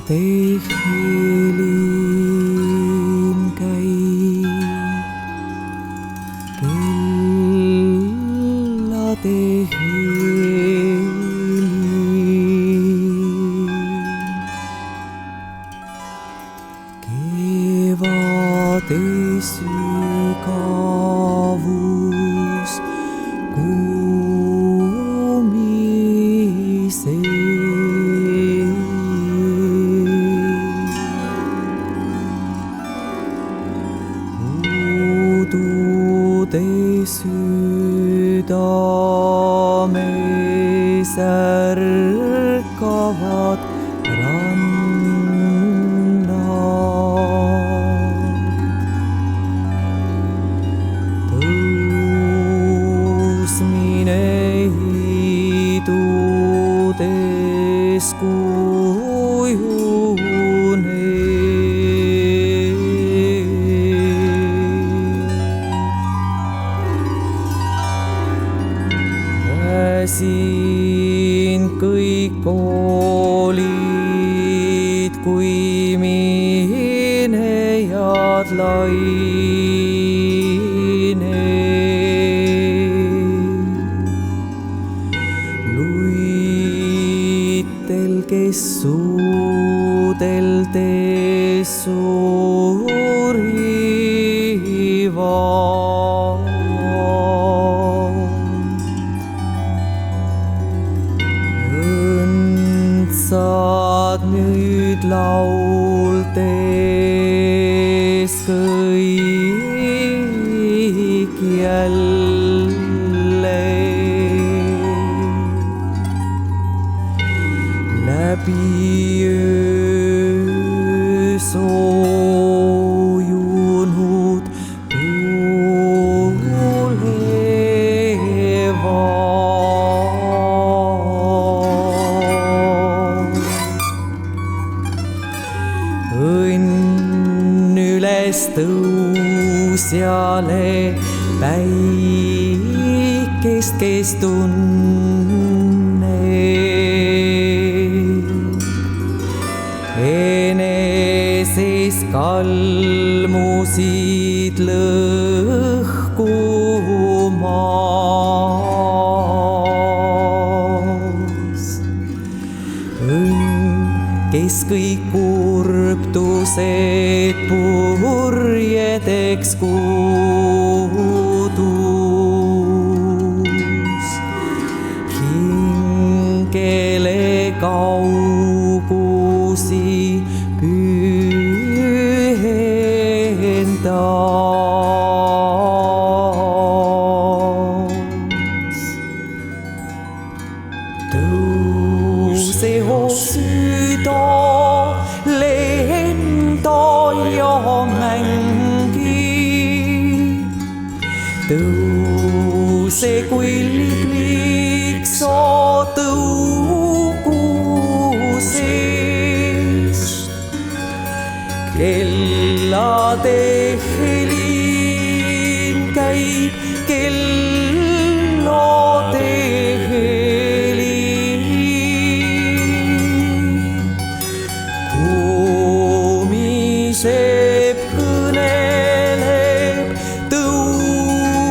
helin käib, kellade helin. Kevade sügavus kuumiseb. Udude südames ärkavad rannad. Tõusmine hiidudes siin kõik olid kui minejad lained. Luitel, kes suudeldes surivad. Saad nüüd lauldes kõik jälle läbi öö soojunud õnn üles tõusjale päikest, kes tunneb eneses kalmusid lõhkumas. Õnn, kes kõik kurbtused purjedeks kudus, hingele kaugusi pühendas. Tõuse, oh süda, lenda ja mängi. Tõuse, kui liblik sa tõugusest, kellade helin käib, kellade helin kuumiseb, kõneleb tõusmisest.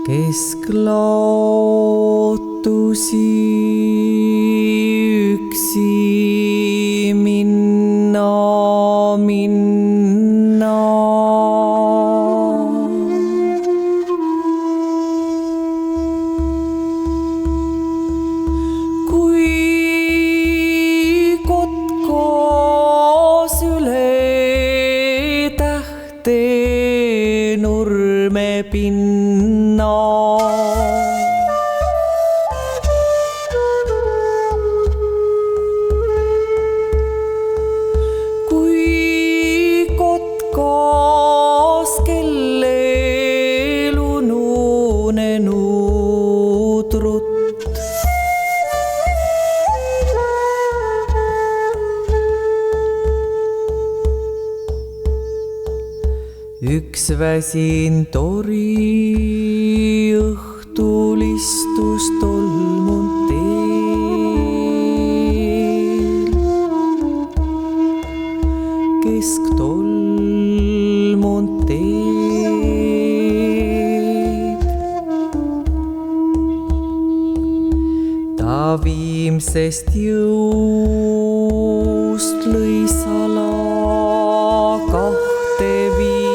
kesklootusi üksi minna. Kui kotkas üle tähte nurme pinna. Kui kotkas kellel ununenud rutt. Üks väsin tori õhtul istus tolmunud teel. Kesktolmunud teed. Ta viimsest jõust lõi sala kahte viisi.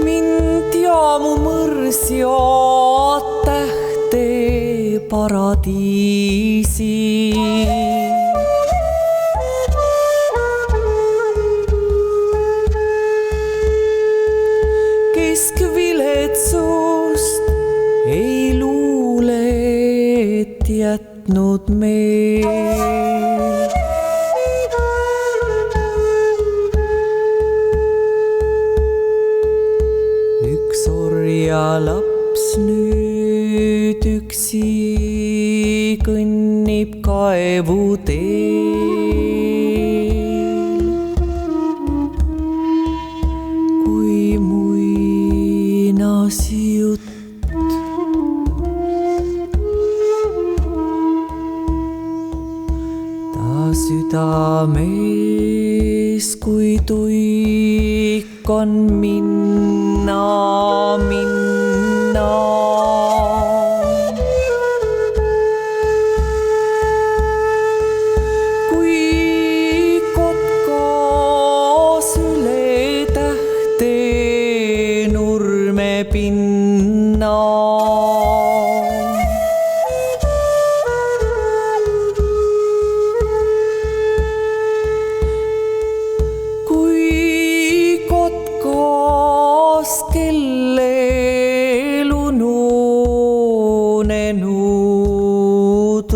Mind ja mu mõrsjad tähte paradiisi. Keskviletsust ei luulet jätnud meil. Üks orjalaps nüüd üksi kõnnib kaevuteel. Kui muinasjutt ta südames, kui tuik on minna. Kui kotkas üle tähte nurme pinna. Kui kotkas kellel ununenud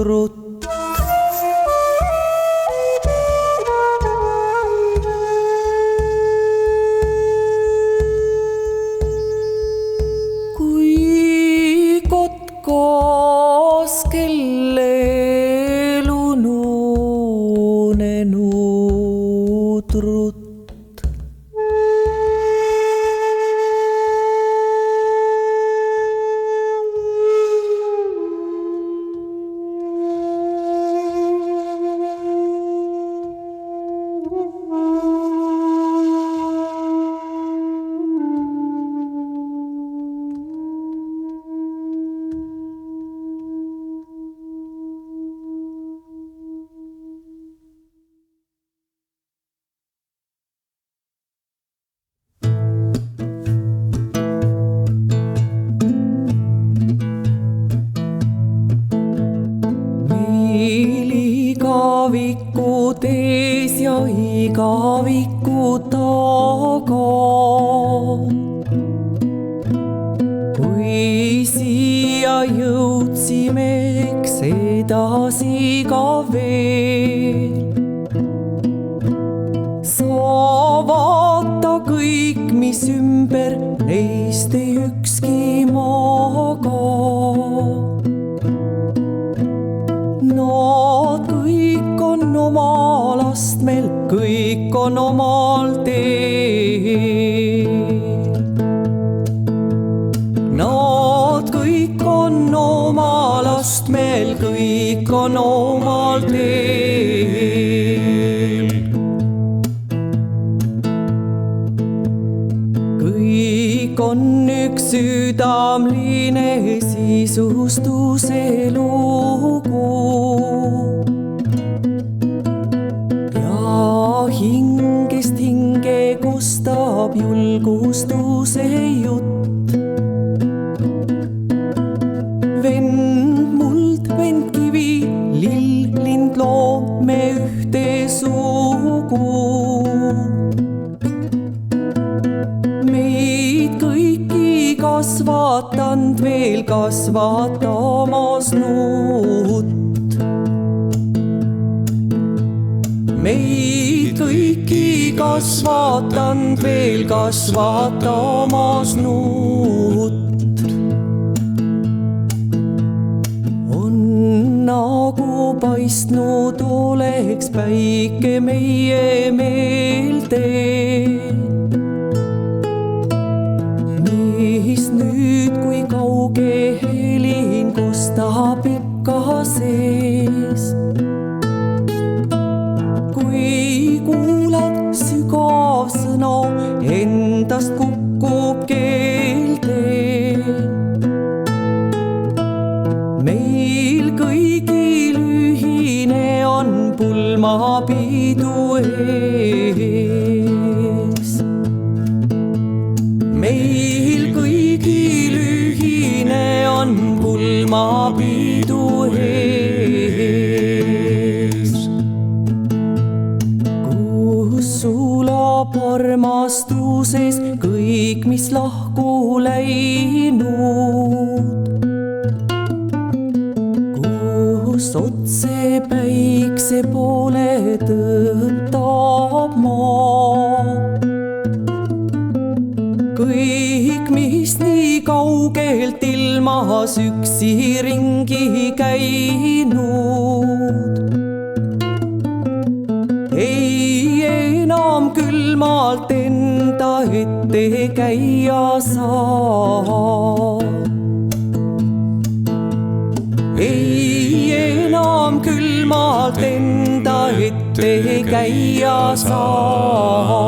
rutt. Kui kotkas kellel ununenud rutt. Igaviku tees ja igaviku taga. Kui siia jõudsime, eks edasi ka veel. Sa vaata kõik, mis ümber, neist ei ükski maga. Nad kõik on omal astmel, kõik on omal teel. Nad kõik on omal astmel, kõik on omal teel. on üks südamline sisustuse lugu ja hingest hinge kostab julgustuse jutt. Vend muld, vend kivi, lill, lind, loom, me ühte sugu. Meid kõiki kasvatanud veel kasvatamas nuut. Meid kõiki kasvatanud veel kasvatamas nuut. On nagu paistnud oleks päike meie meelde, mis nüüd, kui kauge helin kostab ikka sees. Kui kuulad sügav sõna endast kukub keelde, meil kõigil ühine on pulmapidu ees. Meil kõigil ühine on pulmapidu ees, kus sulab armastuses kõik, mis lahku läinud, kus otse päikse poole tõotab maa. Kõik, mis nii kaugelt ilmas üksi ringi käinud, ei enam külmalt enda ette käia saa. Ei enam külmalt enda ette käia saa.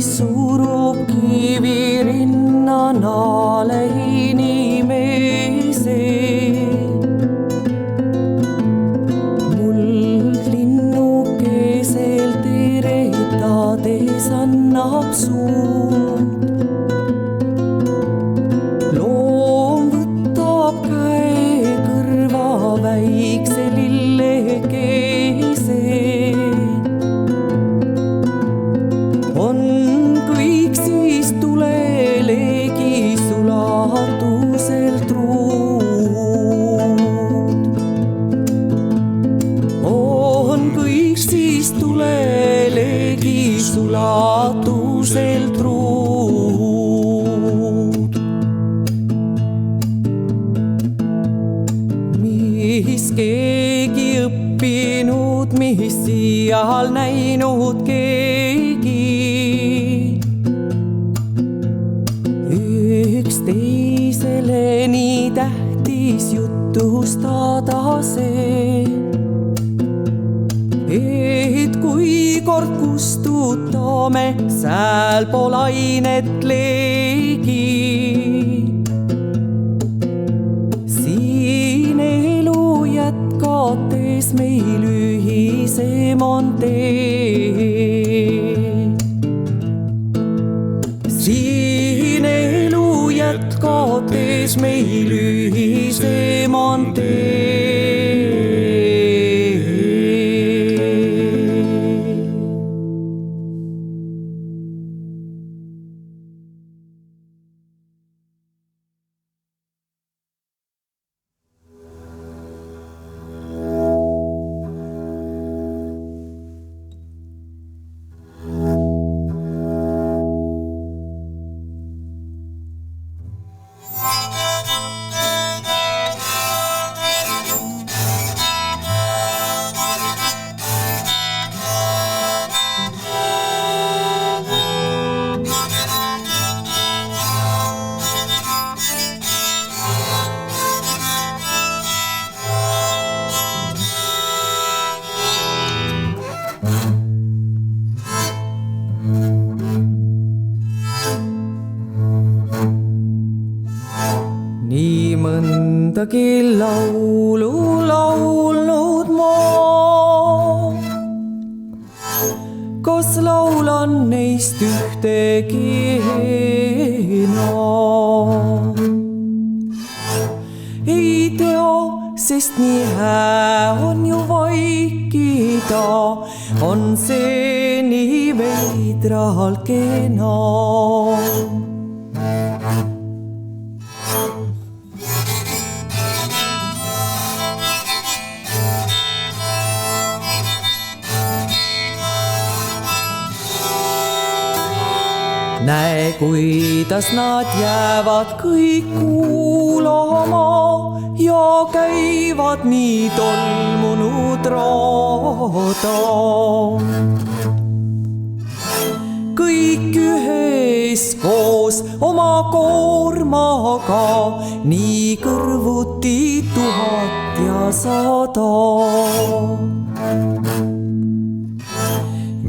Surub kivi rinnanaale inimese, muld linnukesel teretades annab suud. Loom võtab käe kõrva väikse lillekese, on kõik siis tuleleegi sulatuselt ruud. On kõik siis tuleleegi sulatuselt ruud. Mis keegi õppinud, mis seal näinud keegi, üksteisele nii tähtis jutustada see, et kui kord kustutame säälpool ainet leegi, siin elu jätkates meil ühisem on tee. Siin elu jätkates meil ühisem on tee. kellelgi laulu laulnud ma. Kas laulan neist ühtegi enam? Ei tea, sest nii hää on ju vaikida, on see nii veidralt kena. Näe, kuidas nad jäävad kõik kuulama ja käivad nii tolmunud rada. Kõik üheskoos oma koormaga, nii kõrvuti 1100.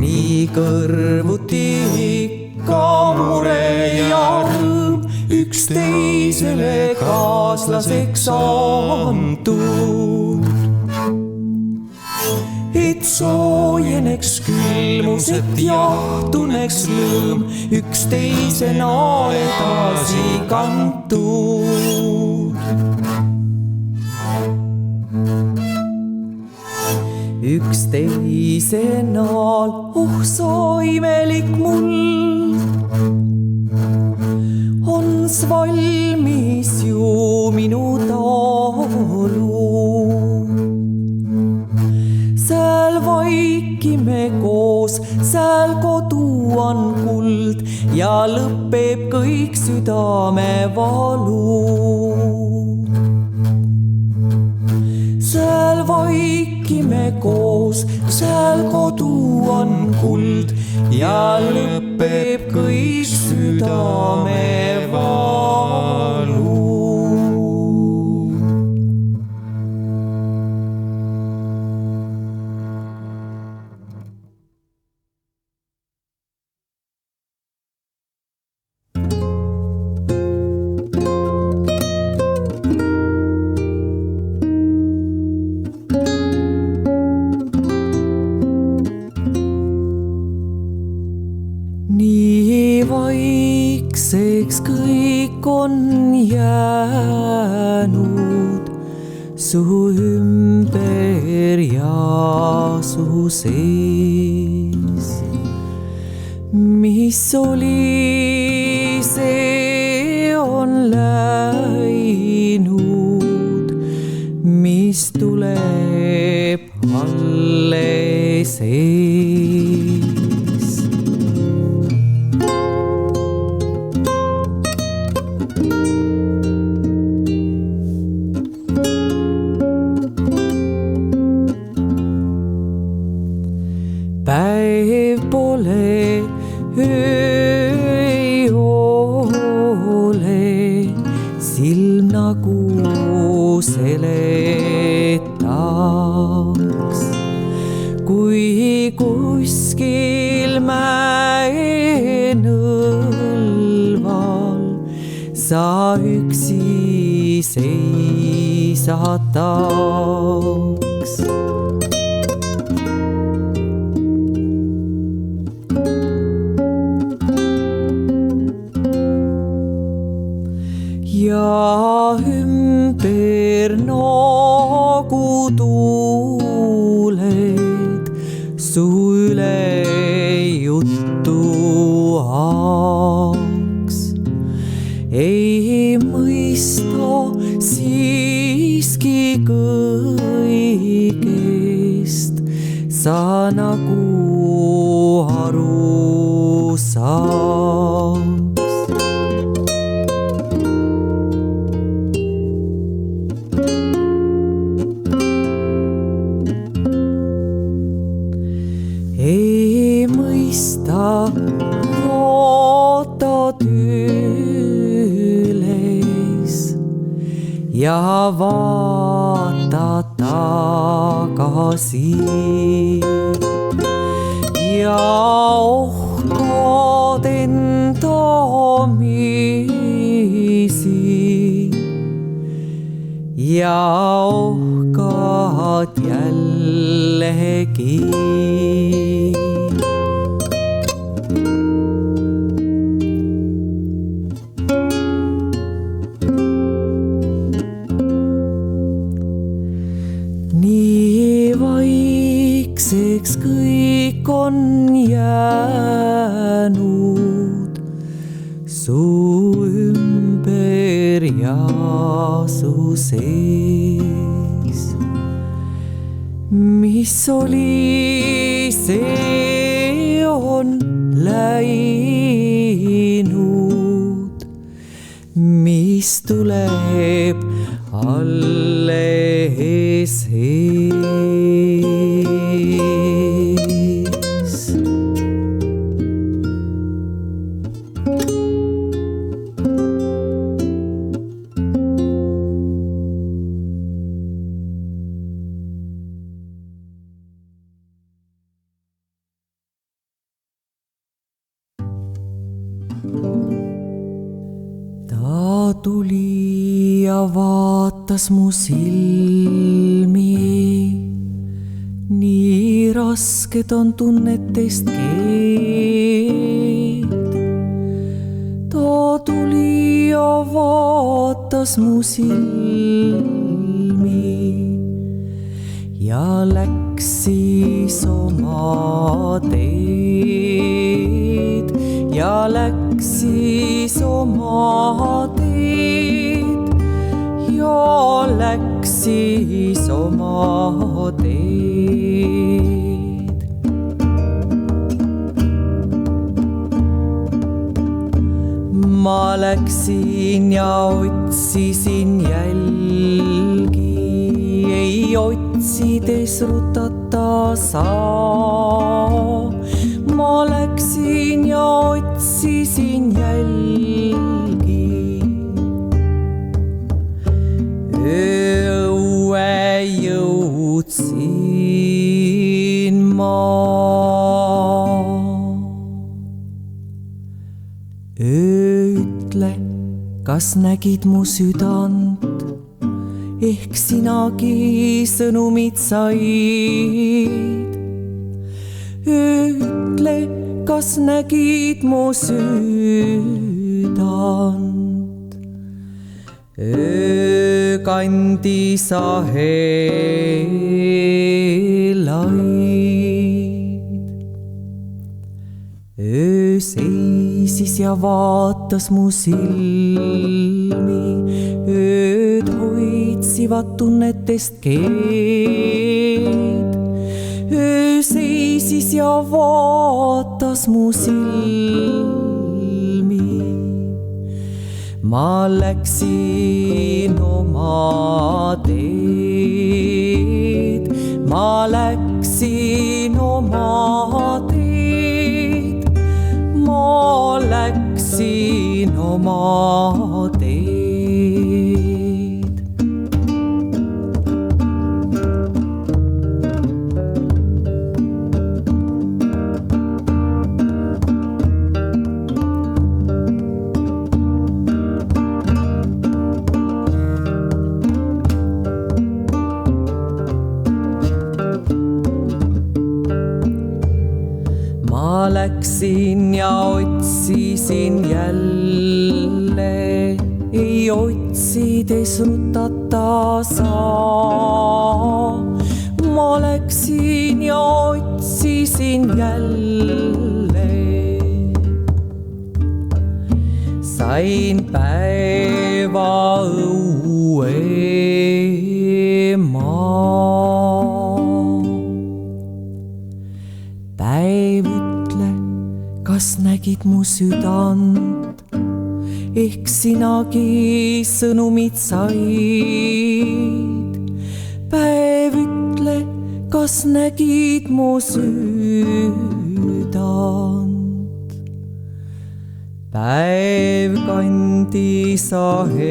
Nii kõrvuti ikka mure ja rõõm, üksteisele kaaslaseks antud. Et soojeneks külmus, et jahtuneks lõõm, üksteisena edasi kantud. Üksteise naal, oh sa imelik muld, ons valmis ju minu talu. Sääl vaikime koos, sääl kodu on kuld ja lõpeb kõik südamevalu. Sääl vaikime koos, sääl kodu on kuld ja lõpeb kõik südamevalu. Nii vaikseks kõik on jäänud su ümber ja su sees. Mis oli, see on läinud, mis tuleb alles ees. Päev pole, öö ei ole, silm nagu seletaks. Kui kuskil mäenõlval sa üksi seisataks. Ja ümber nagu tuuled su üle juttu aks. Ei mõista siiski kõigest, sa nagu aru saaks. Ei mõista, vaatad üles ja vaatad tagasi ja ohkad enda ja ohkad jällegi. Nii vaikseks kõik on jäänud su ümber ja su sees. Mis oli, see on läinud, mis tuleb alles ees. Ta tuli ja vaatas mu silmi, nii rasked on tunnetest keeld. Ta tuli ja vaatas mu silmi ja läks siis oma teed, ja läks siis oma teed, ja läks siis oma teed. Ma läksin ja otsisin jälgi, ei otsides rutata saa. Ma läksin ja otsisin jälgi, õue jõudsin ma. Ütle, kas nägid mu südant, ehk sinagi sõnumid said. Ütle, kas nägid mu südant, öökandi sa helaid. Öö seisis ja vaatas mu silmi, ööd hoidsivad tunnetest keed. Öö seisis ja vaatas mu silmi, ma läksin oma teed, ma läksin oma teed, ma läksin oma teed. Ma läksin ja otsisin jälle, ei otsides rutata saa. Ma läksin ja otsisin jälle, sain päeva õue maa. Päev, kas nägid mu südant, ehk sinagi sõnumid said. Päev, ütle, kas nägid mu südant. Päev kandi sa helaid.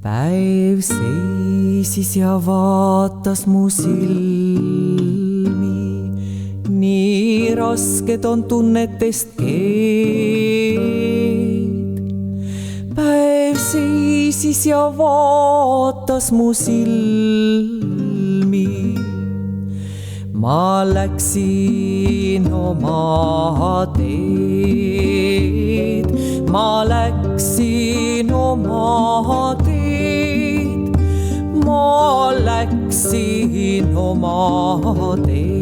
Päev seisis ja vaatas mu silmi, nii rasked on tunnetest keeld. seisis ja vaatas mu silmi. Ma läksin oma teed, ma läksin oma teed, ma läksin oma teed.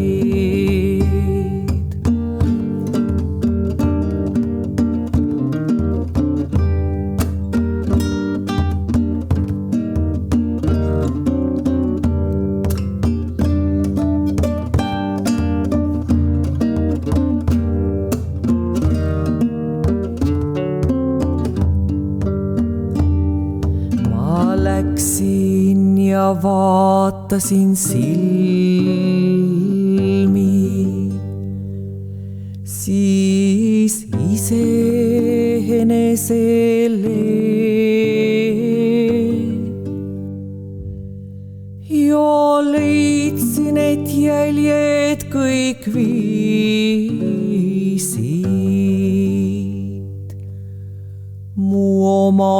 Läksin ja vaatasin silmi, siis iseenesele ja leidsin, et jäljed kõik viisid mu oma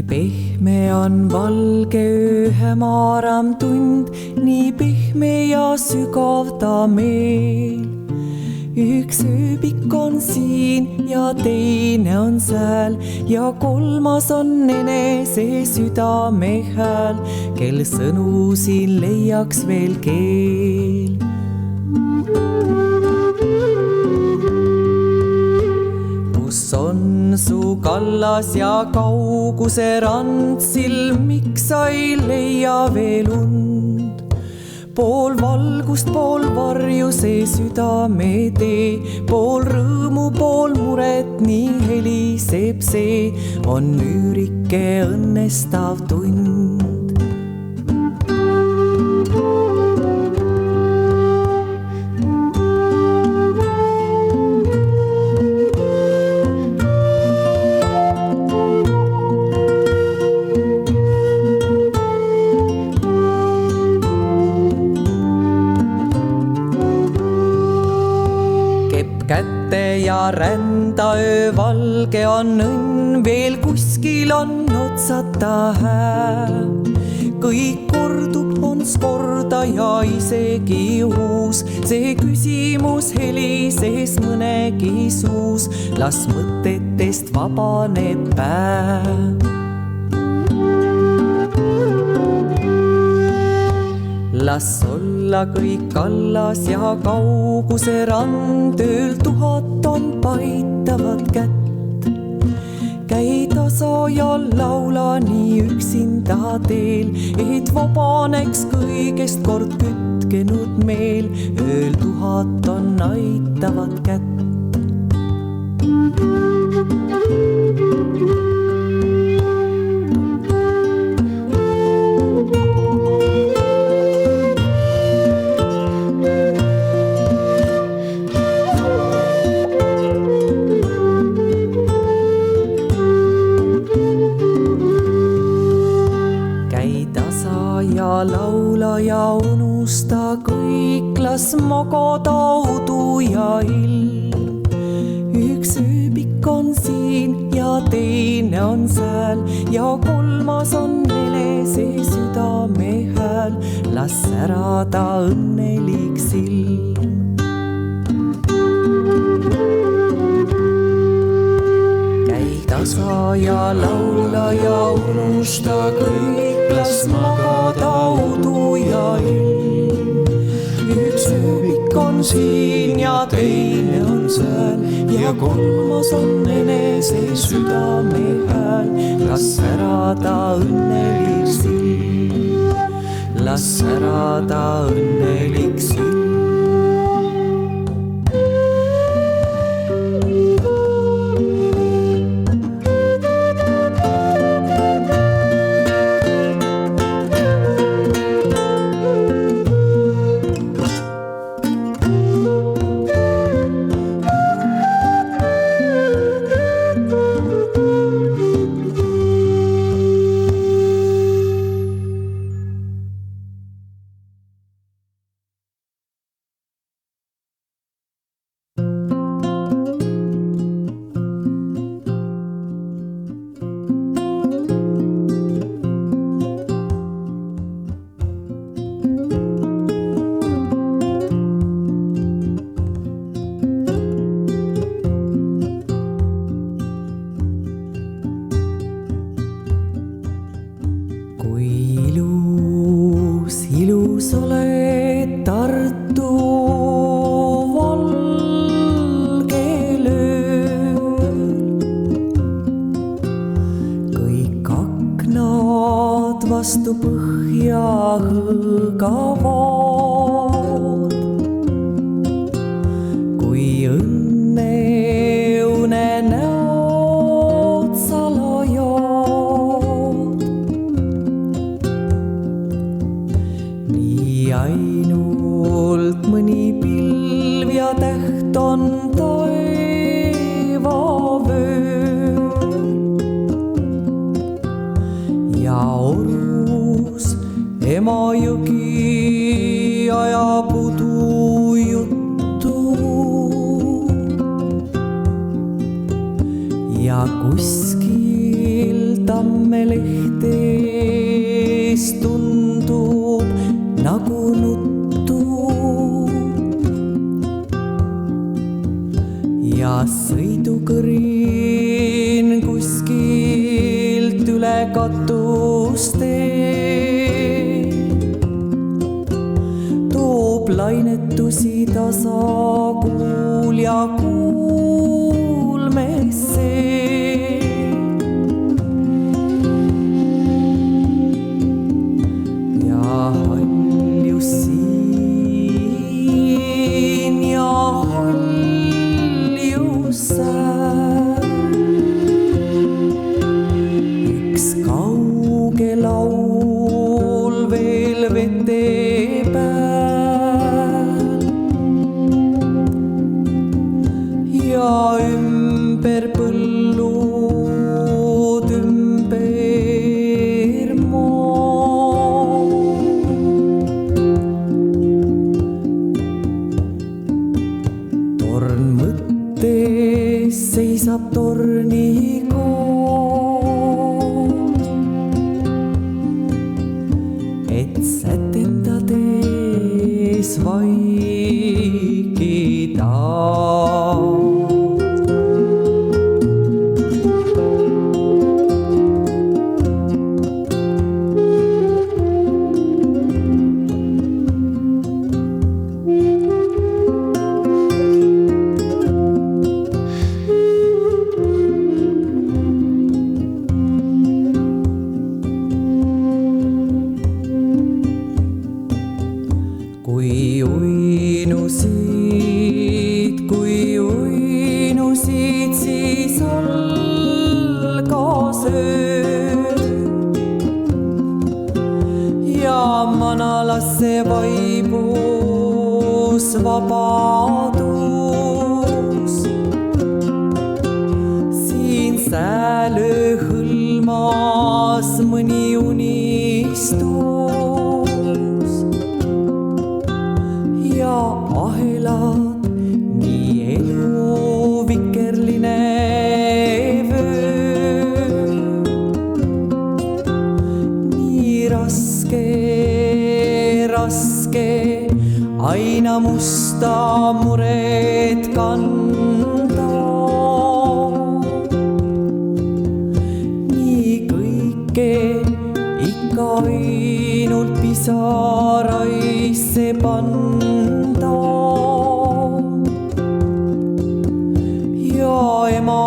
pehme on valge öö, hämaram tund, nii pehme ja sügav ta meil. Üks ööbik on siin ja teine on sääl ja kolmas on enese südame hääl, kel sõnu siin leiaks veel keel. Kus on su kallas ja kauguse rand, silm, miks sa ei leia veel und? Pool valgust, pool varju see südame tee, pool rõõmu, pool muret, nii heliseb see, on üürike õnnestav tund. Kätte ja rända öö, valge on õnn, veel kuskil on otsata hää. Kõik kordub, on korda ja isegi uus, see küsimus helises mõnegi suus, las mõtetest vabaneb päev. Las olla kõik kallas ja kauguse rand, ööl 1000 on paitavad kätt. Käi tasa ja laula nii üksinda teel, et vabaneks kõigest kord kütkenud meel, ööl 1000 on aitavad kätt. Laula ja unusta kõik, las magada udu ja ilm. Üks ööbik on siin ja teine on sääl ja kolmas on enese südame hääl, las särada õnnelik silm. Käi tasa ja laula ja unusta kõik, las magada udu ja ilm. Üks ööbik on siin ja teine on sääl ja kolmas on enese südame hääl, las särada õnnelik silm, las särada õnnelik silm. vastu põhja hõõgavad. Kui õnne unenäod sa laiad, nii ainult mõni pilv ja täht on taevavöör ja orus Emajõgi ajab udujuttu ja kuskil tammelehtees tundub nagu nuttu ja sõidukõrin kuskilt üle katuste toob lainetusi tasa kuulja kuulmesse. Ja haljus siin ja haljus sääl, üks kauge laul veel vete pääl ja ümber põllud, ümber maa. Torn mõttes seisab torniga, et sätendades vaikida. Kui uinusid, siis algas öö ja manalasse vaibus vabadus. Siin säälö hõlmas mõni unistus ja ahelad, nii elu vikerline vöö, nii raske, raske aina musta muret kanda. Nii kõike ikka ainult pisaraisse panda ja ema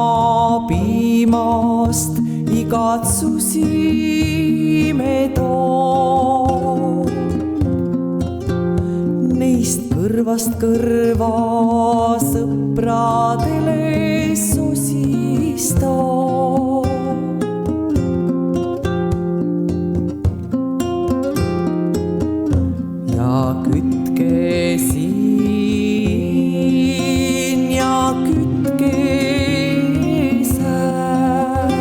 piimast igatsusime too. Neist kõrvast kõrva sõpradele sosista. Ja kütke siin ja kütke sääl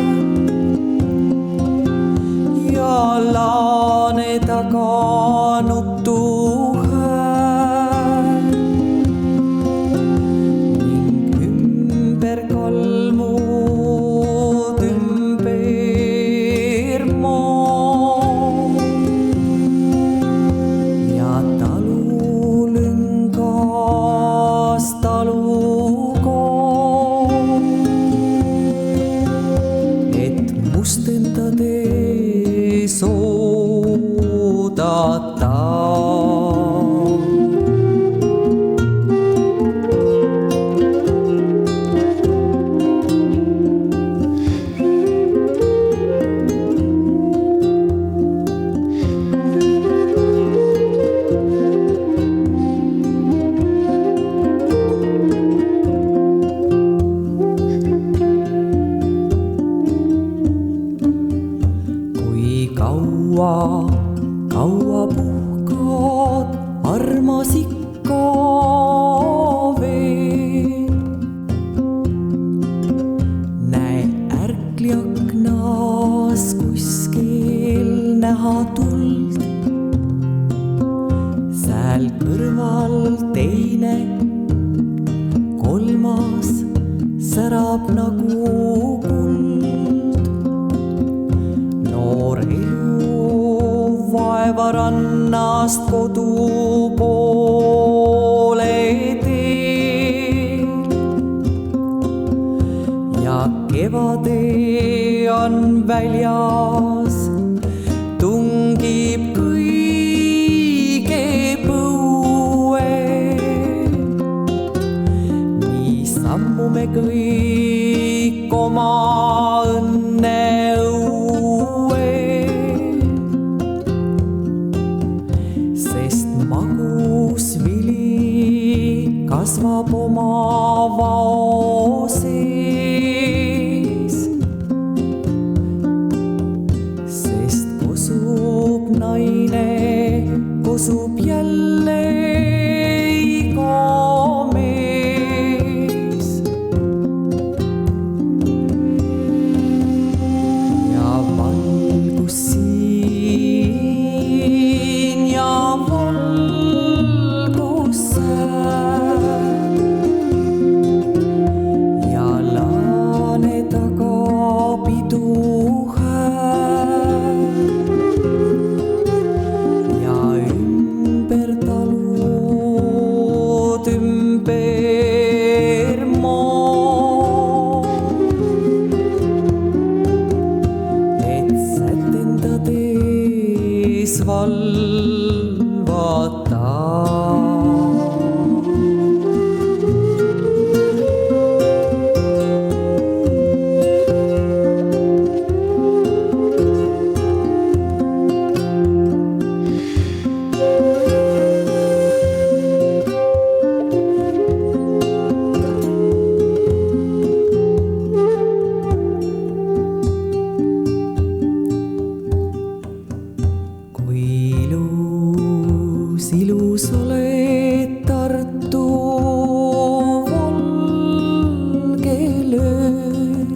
ja laane taga nutu hääl ning ümber kalmud, ümber maa ja talulõnga ka veel. Näe ärkli aknas kuskil näha tuld, sääl kõrval teine, kolmas särab nagu kuld. Noor elu vaeva rannast kodu poole teel ja kevade on väljas, tungib kõige põue. Nii sammume kõik oma õnne õue, sest magus vili kasvab oma vao sees. Sest kosub naine, kosub jälle iga mees. Ja valgus siin ja valgus sääl ja laane taga pidu hääl ja ümber talud, ümber maa, et sätendades valvata. Kui ilus oled Tartu valgel ööl,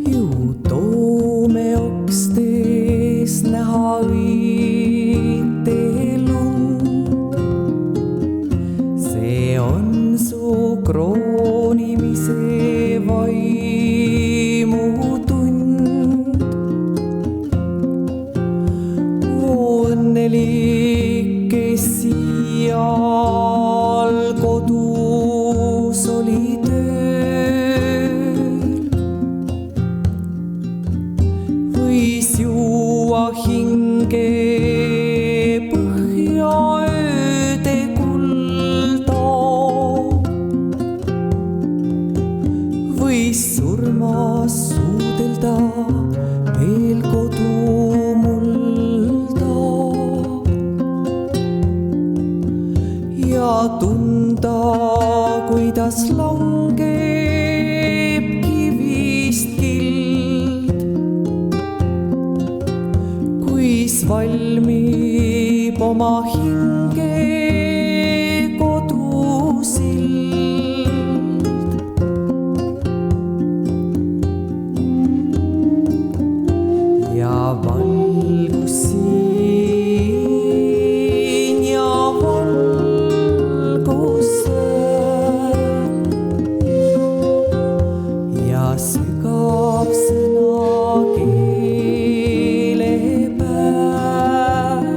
ju toome okstes näha õite lund. See on su kroonimise vaimutund. Õnnelik, kes siial kodus oli tööl, võis juua hinge põhja ööde kulda, võis surmas suudelda veel kodu mulda ja tunda, kuidas langeb kivist kild, kuis valmib oma hinge kodusild. Ja valgus siin ja valgus sääl ja sügav sõna keele pääl.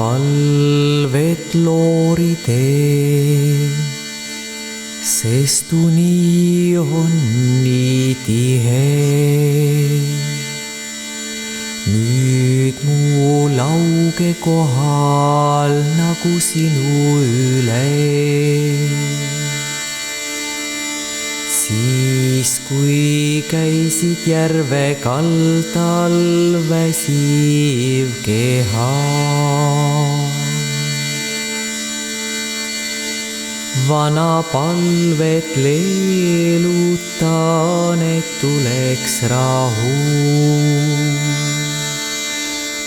palvet loori teen, sest uni on nii tihe. Nüüd mu lauge kohal nagu sinu üle. Siis kui käisid järve kaldal väsiv keha. Vana palvet leelutan, et tuleks rahu.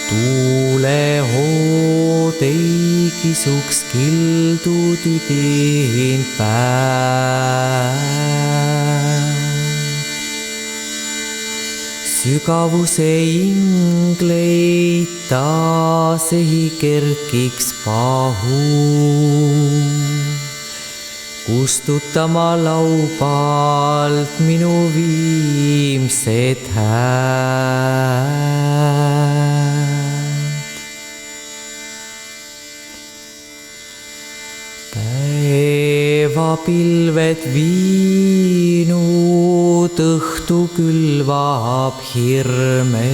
Tuulehood ei kisuks kildu tüdinud päev. Sügavuse ingleid taas ei kerkiks pahu, kustutama laubalt minu viimsed hääd. Päevapilved viinud, õhtu külvab hirme.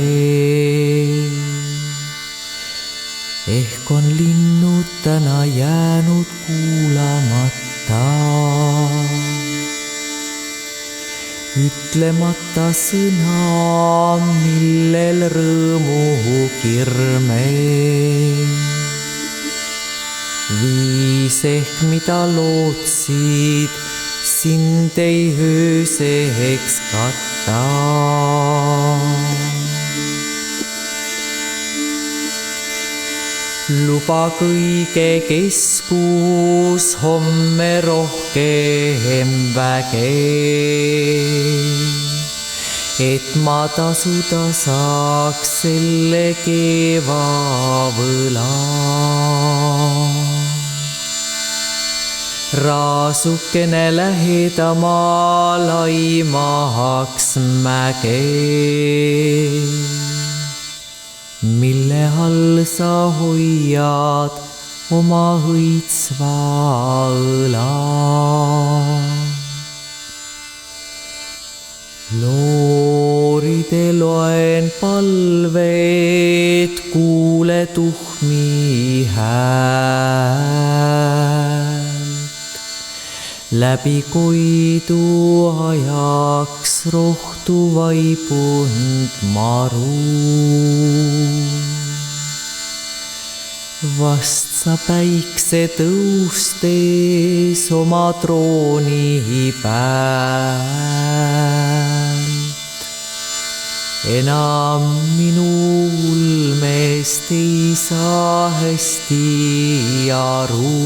Ehk on linnud täna jäänud kuulamata, ütlemata sõna, millel rõõmu kirme. Viis ehk mida lootsid, sind ei ööseks katta. Luba kõige keskus homme rohkem väge, et ma tasuda saaks selle keeva võla. Raasukene lähedamal aimaks mäge, mille all sa hoiad oma õitsva õla. Looride loen palved, kuule tuhmi häält. Läbi koidu ajaks rohtu vaibunud maru. Vast sa päikse tõustes oma trooni pealt enam minu ulmest ei saa hästi aru.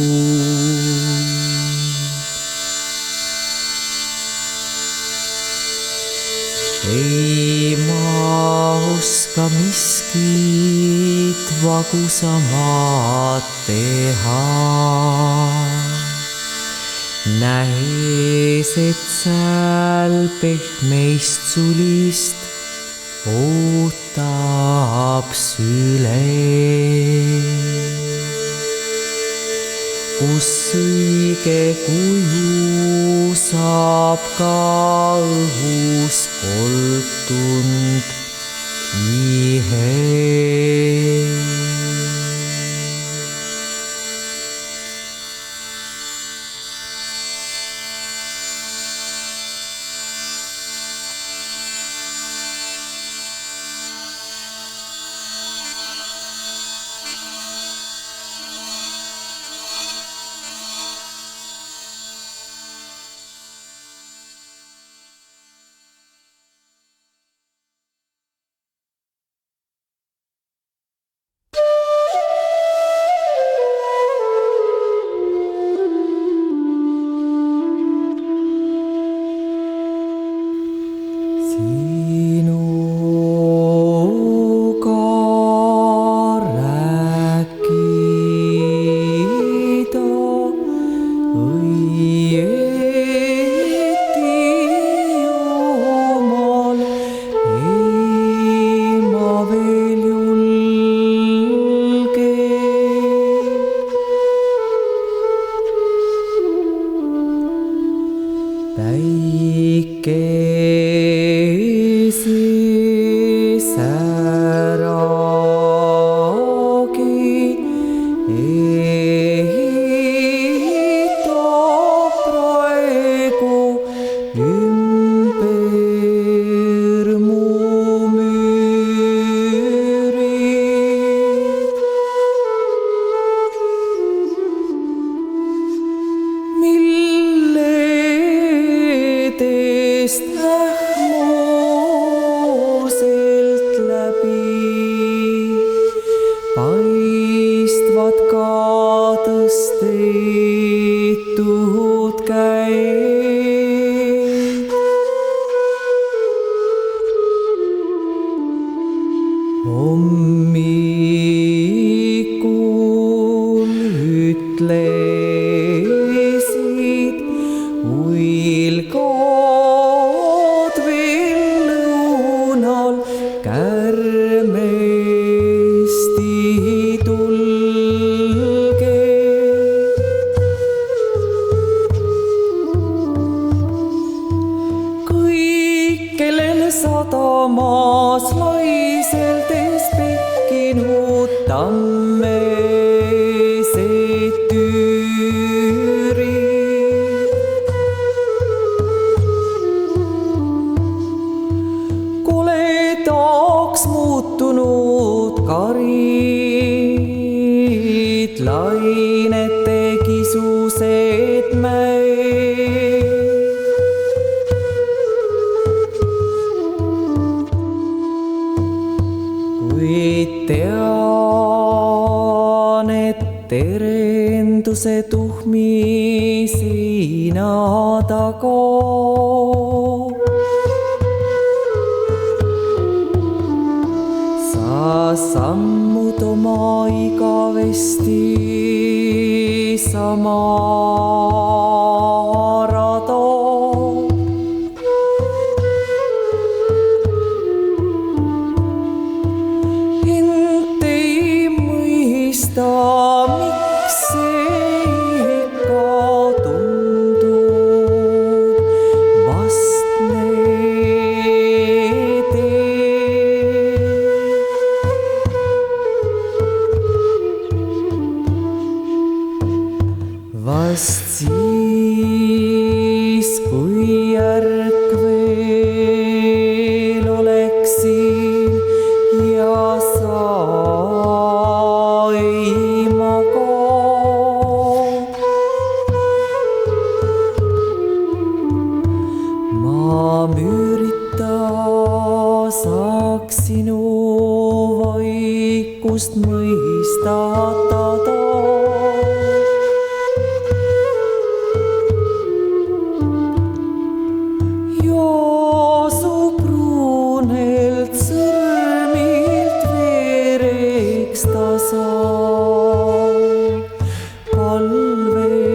Ei ma oska miskit vagusamat teha, nähes, et sääl pehmeist sulist ootab süle, kus õige kuju saab ka õhus koltunud ihe. tõstetud käed. Hommikul ütlesid uilgad veel lõunal kärmesti tulge. Kõik, kellel sadamas laiseldes pekkinud tammesed tüürid, koledaks muutunud karid, lainete kisused mäed. Kuid tean, et terenduse tuhmi seina taga sa sammud oma igavesti sama rada. Ent ei mõista, miks see ikka tundub vastne tee. Vast siis, kui järg veel oleksin ja sa ei maga, ma müürita saaks sinu vaikust mõistatada. Su pruunelt sõrmilt veereks tasa palvege.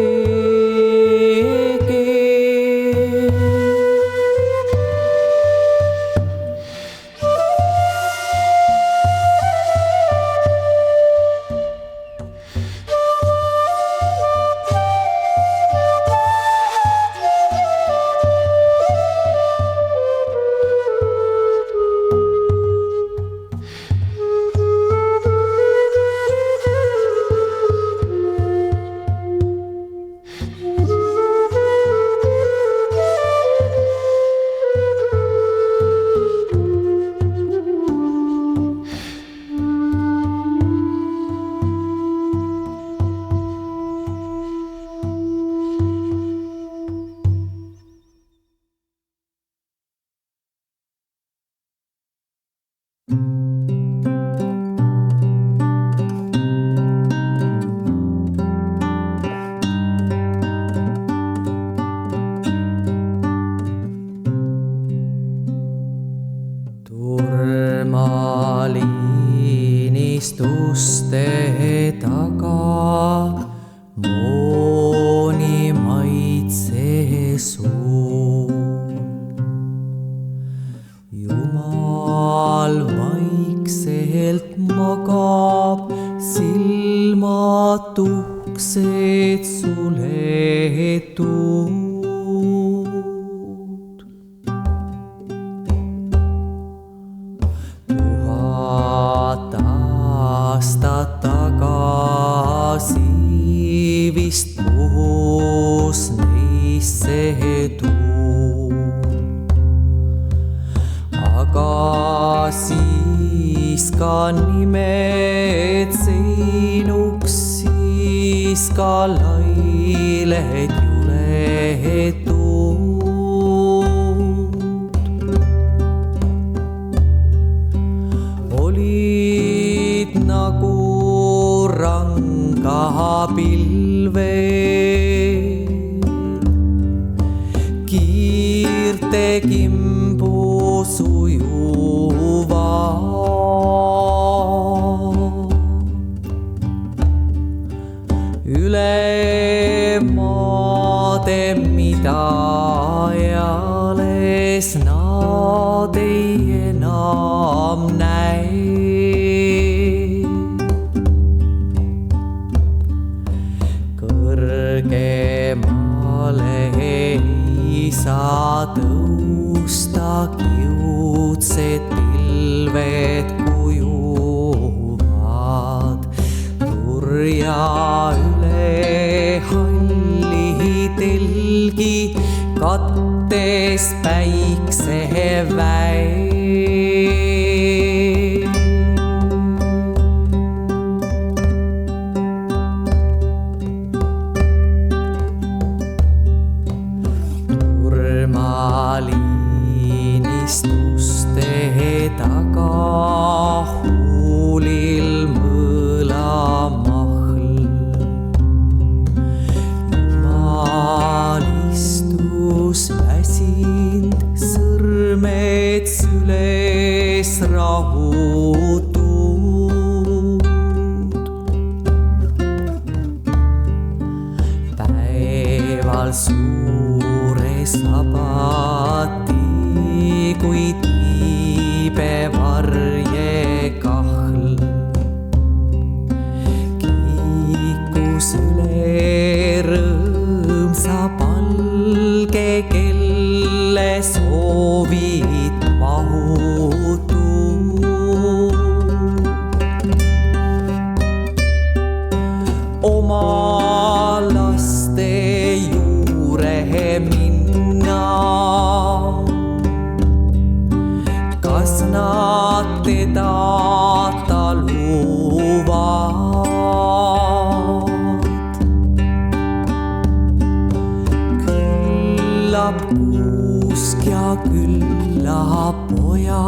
Turmaliinistuste taga mooni maitse suul. Jumal vaikselt magab, silmad tuksed suletud. Aastat tagasi vist puhus neisse tuul, aga siis ka nimed seinuks, siis ka lailed juletud. Olid nagu rangad pilved. Kiirte kimbu sujuva. Üle maade, mida ajales nad ei enam näe. Kõrgemale ei saa tõusta, kiudsed pilved kujuvad. Turja üle halli telgi kattes päikseväe. Turmaliinistuste taga huulil mõlamahl. Jumal istus väsind, sõrmed süles rahutud. Päeval suure sabati, kui tiibe varje kahl kiikus üle rõõmsa palge, kelle soovid mahutud. Oma laste juure minna, kas nad teda taluvad? Küllap kuusk ja küllap poja,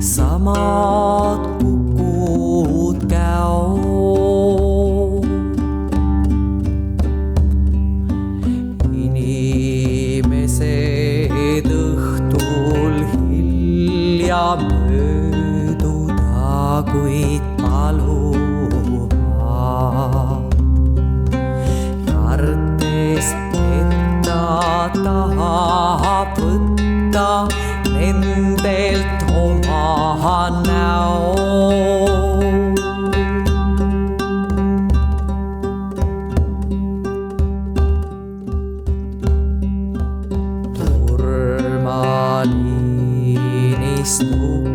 samad kukud käo. Inimesed õhtul hilja mööduda, kuid paluvad, kartes, et ta tahab võtta nendelt oma näo.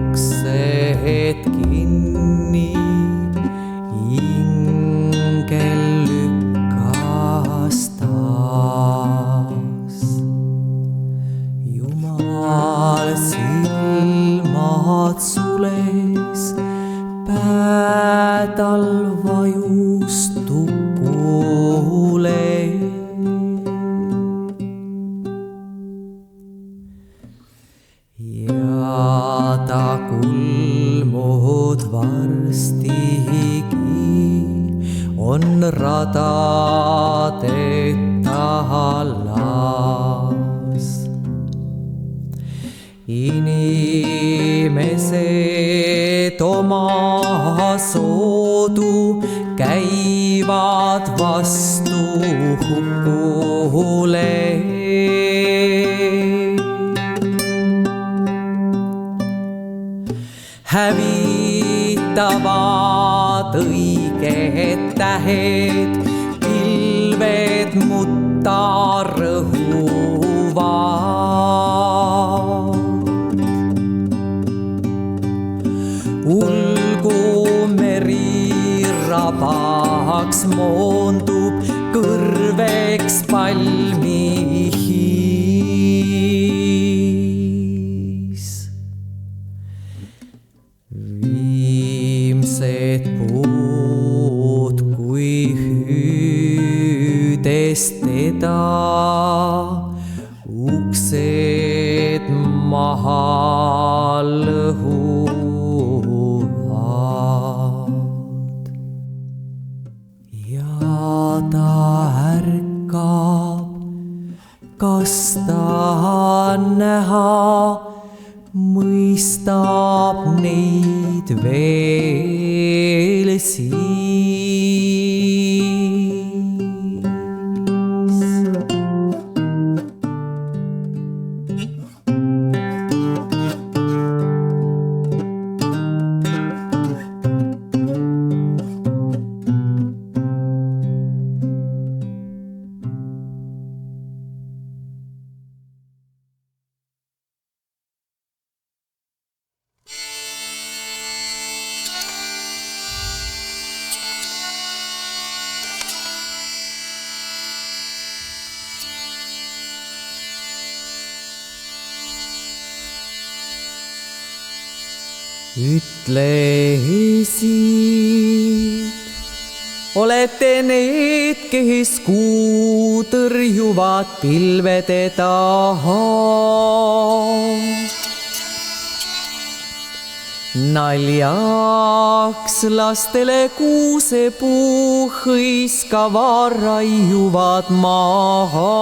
Uksed kinni, ingel lükkas taas. Jumal silmad sules, pää tal vajus tupule. Ja ta kulmud varstigi on radadeta laas. Inimesed oma soodu käivad vastu hukule. Hävitavad õiged tähed, pilved mutta rõhuvad. Ulgu meri rabaks moondub, kõrveks palmihis. Viimsed puud, kui hüüdes teda, uksed maha lõhuvad. Ja kas ta näha mõistab neid veel ütlesid, olete need, kes kuu tõrjuvad pilvede taha. Naljaks lastele kuusepuu hõiskava raiuvad maha.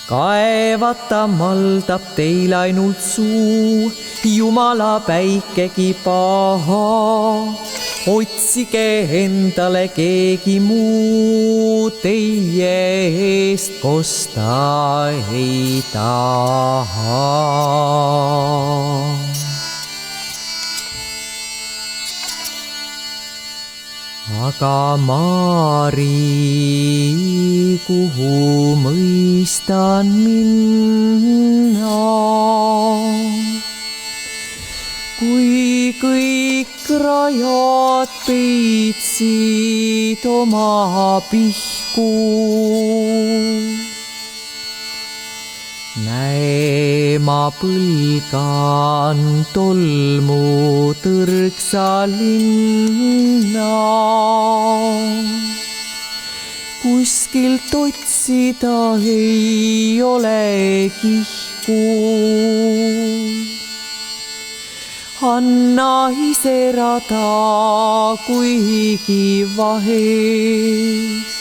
Kaevata maldab teil ainult suu, Jumala päikegi paha. Otsige endale keegi muu, teie eest kosta ei taha. Aga Mari, kuhu mõistan minna, kui kõik rajad peitsid oma pihku. Näe, ma põlgan tolmu tõrksa linna. Kuskilt otsida ei ole kihku. Anna ise rada, kuigi vahest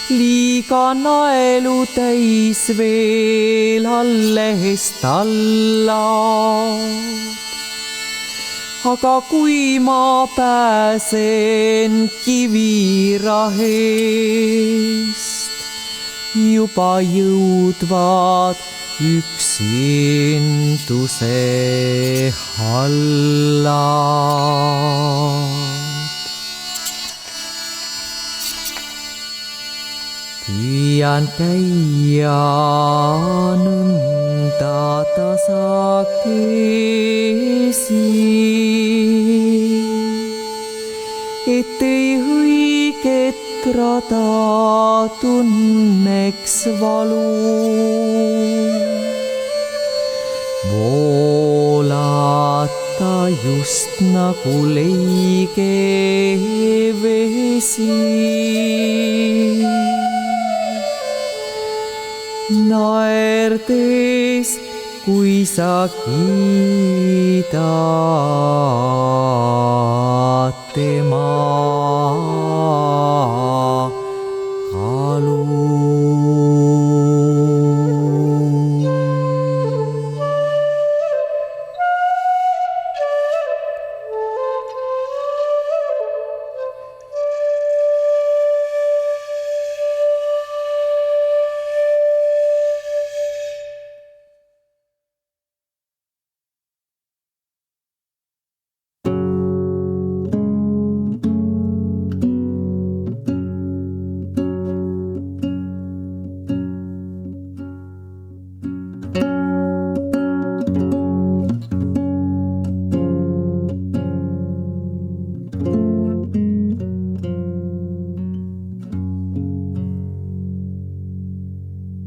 liiga naelu täis veel alles tallad. Aga kui ma pääsen kivirahest, juba jõudvad üksinduse hallad. Püüan käia nõnda tasakesi, et ei õiget rada tunneks valu. Voolata just nagu leige vesi, naerdes, kui sa kiidad tema kalu.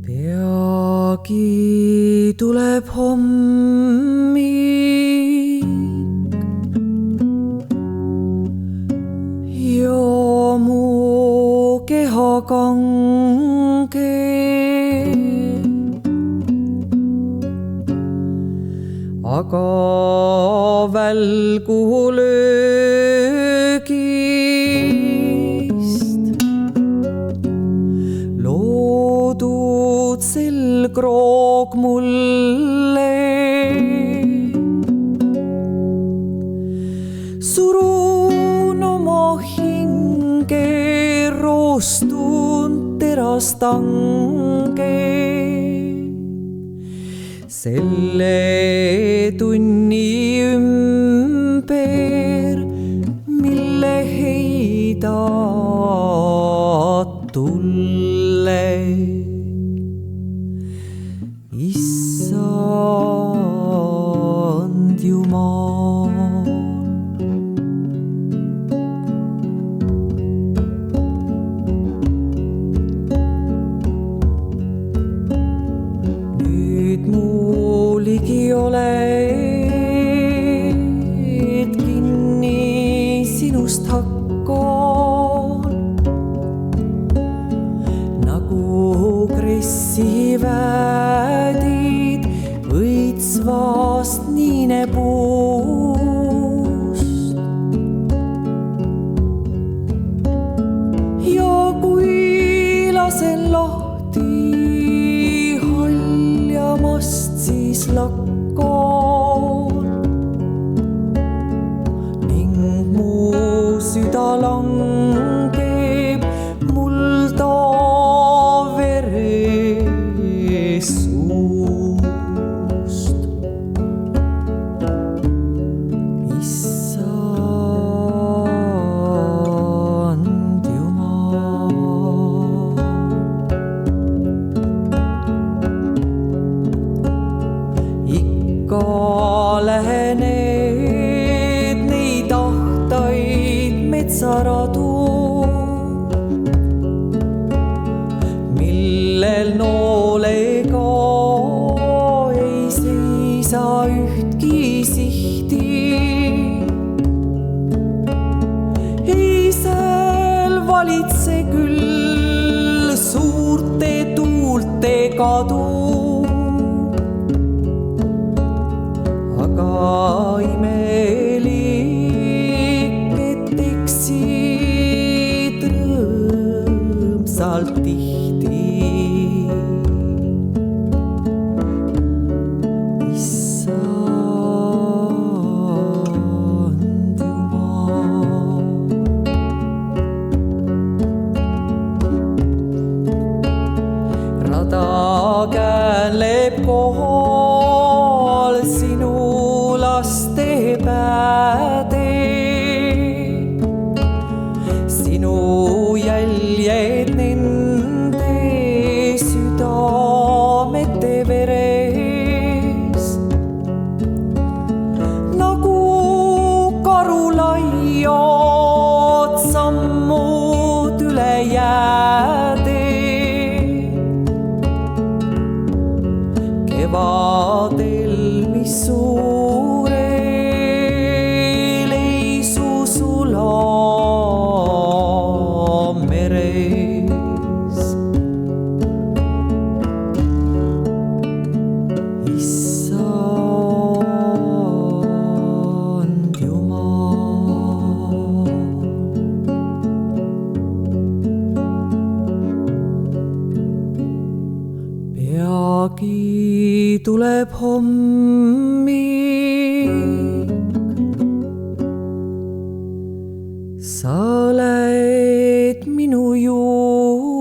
Peagi tuleb hommik ja mu keha kange. Aga välgu löögist selgroog mulle. Surun oma hinge, roostun terastange. Selle tunni ümber, mille heidad tulle. Issand Jumal. Nüüd mu ligi oled, kinni sinust hakkan, nagu kressiväädid õitsvast niinepuust. Ja kui lasen lahti haljamast, siis lakkan ning mu süda langeb mulda veresuust. Issand Jumal. Ikka lähened neid ahtaid metsaradu, millel noolega ei seisa ühtki sihti. Ei seal valitse küll suurte tuulte kadu, aga imelik, et eksid rõõmsalt tihti. Issand Jumal. Rada käänleb kohal sinu laste pääde. Sinu jäljed nende südamete veres, nagu karulaiad sammud üle jääde. Kevadel, mis suurel ei susula meres. Issand Jumal. Peagi tuleb hommik, sa lähed minu juurest.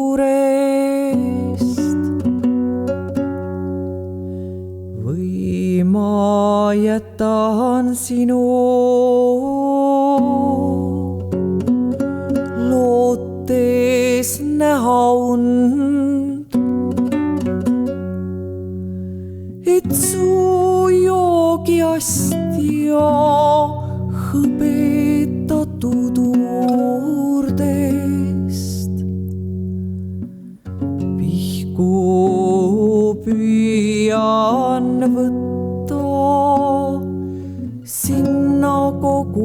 Või ma jätan sinu, lootes näha und, et su joogiast ja hõbetatud uurdest pihku püüan võtta sinna kogunud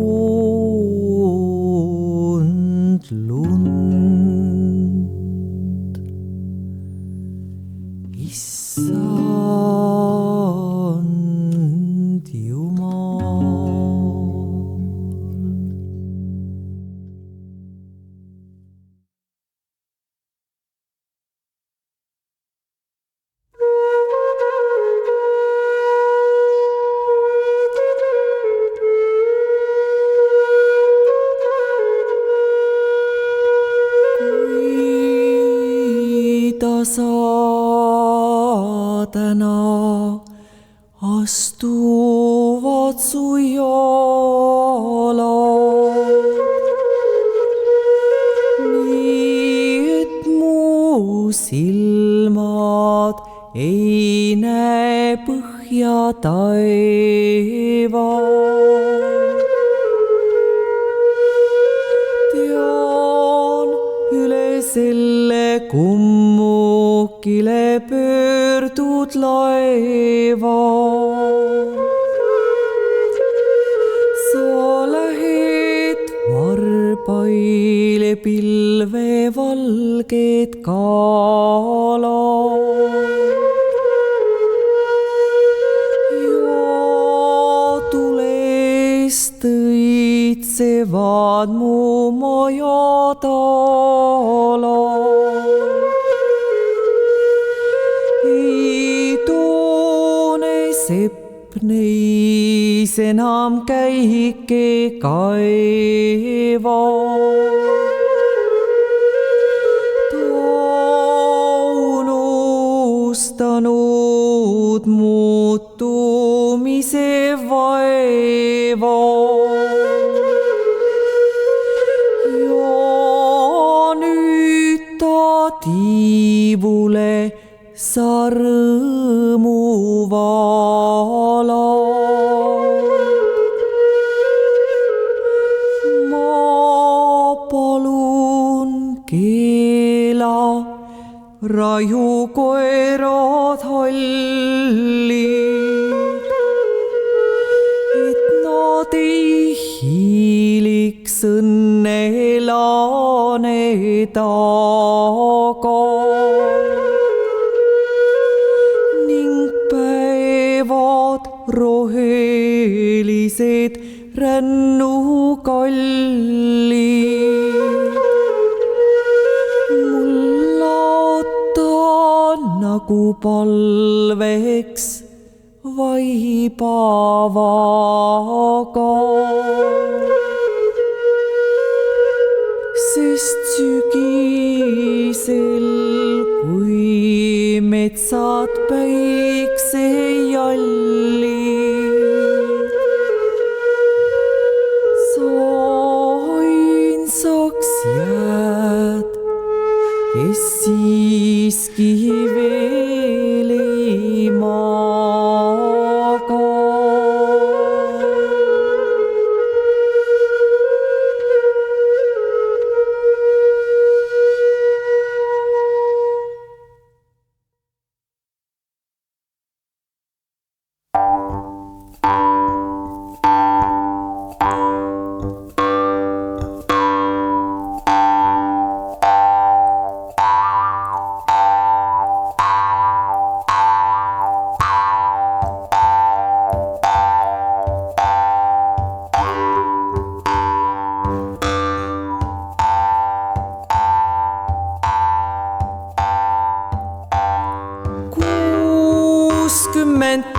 lund. sa täna astuvad su jalad. Nii et mu silmad ei näe põhja taevad. Tean üle selle kummukile pöördud laeva. Sa lähed varbaile pilvevalged kalad. Õitsevad mu majadalad. Ei toone sepp neis enam käike kaeva. Ta unustanud muutumise vaeva. Tiivule sa rõõmu valad. Ma palun keela rajukoerad hallid, et nad ei hiiliks õnnelaane taga ning päevad rohelised rännukallid mul laota nagu palveks vaibavaga. Sest sügisel, kui metsad päiksejallid, sa ainsaks jääd, kes siiski veel ei maga.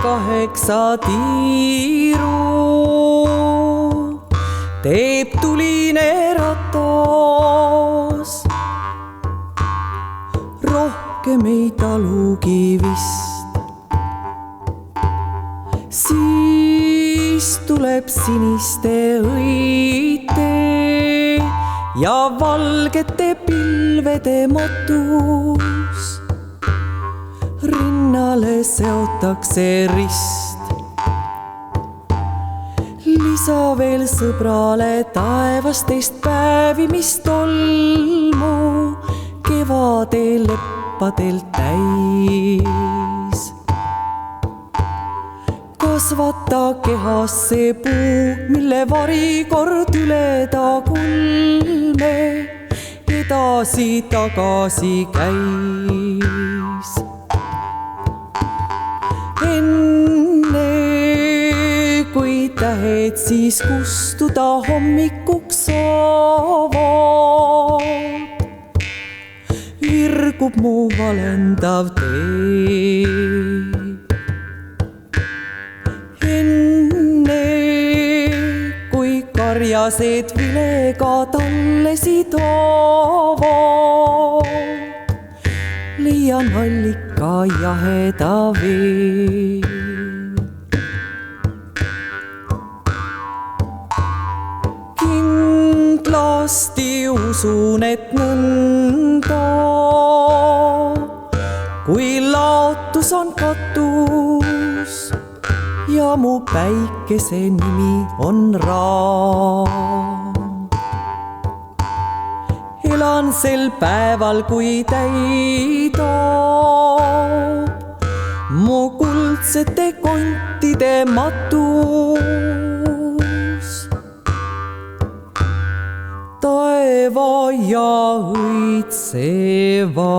Kaheksa tiiru teeb tuline ratas, rohkem ei talugi vist. Siis tuleb siniste õite ja valgete pilvede matus. Rinnale seotakse rist. Lisa veel sõbrale taevastest päevi, mis tolmu kevade leppadelt täis. Kasvata kehasse puu, mille varikord üle ta kulme edasi-tagasi käis. Enne kui tähed siis kustuda hommikuks saavad, virgub mu valendav tee. Enne kui karjased vilega tallesid avad, püüan allika jaheda vee. Kindlasti usun, et nõnda, kui laotus on katus ja mu päikese nimi on raam. Elan sel päeval, kui täidab mu kuldsete kontide matus taeva ja õitseva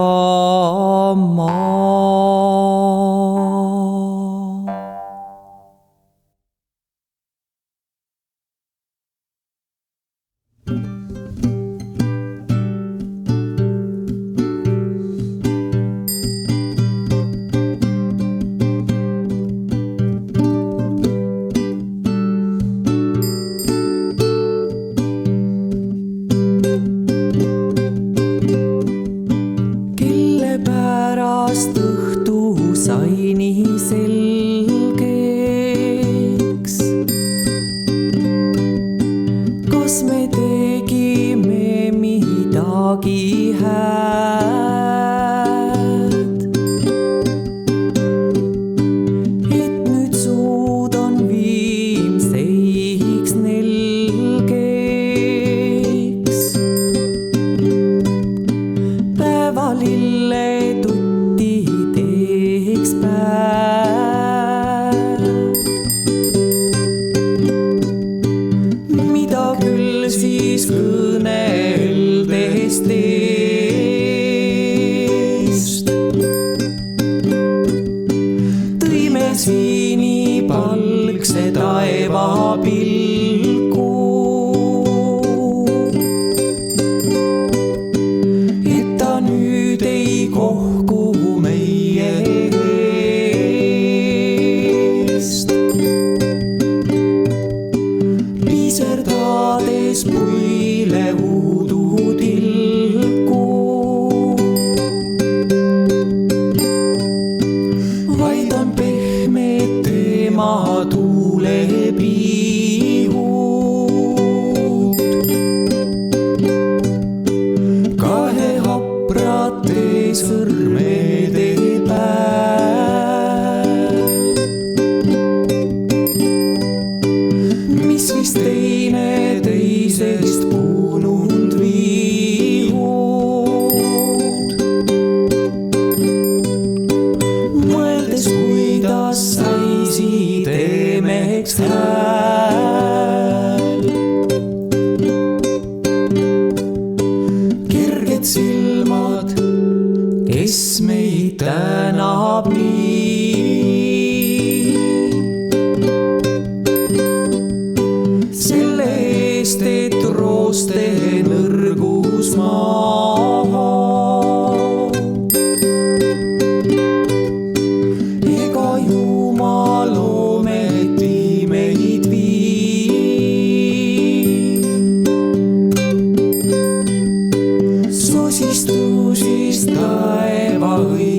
maa. Õhtu sai nii selgeks, kas me tegime midagi hääd, et nüüd suudan viimseiks nelgeks päevalille mida küll siis kõneldes teest. Tõime sinipalkse taevapilku, et ta nüüd ei kohku meie eest. Piserdades puile uudu tilku, vaid on pehmed tema tuulepihud. Kahe haprate sõrmede pääl, mis vist teine teisest puunud viihud. Mõeldes, kuidas saisid emeks hääl, kerged silmad, kes meid tänab nii. Selle eest, et rooste nõrgus maha, ega Jumal ometi meid vii. Sosistusis taeva õi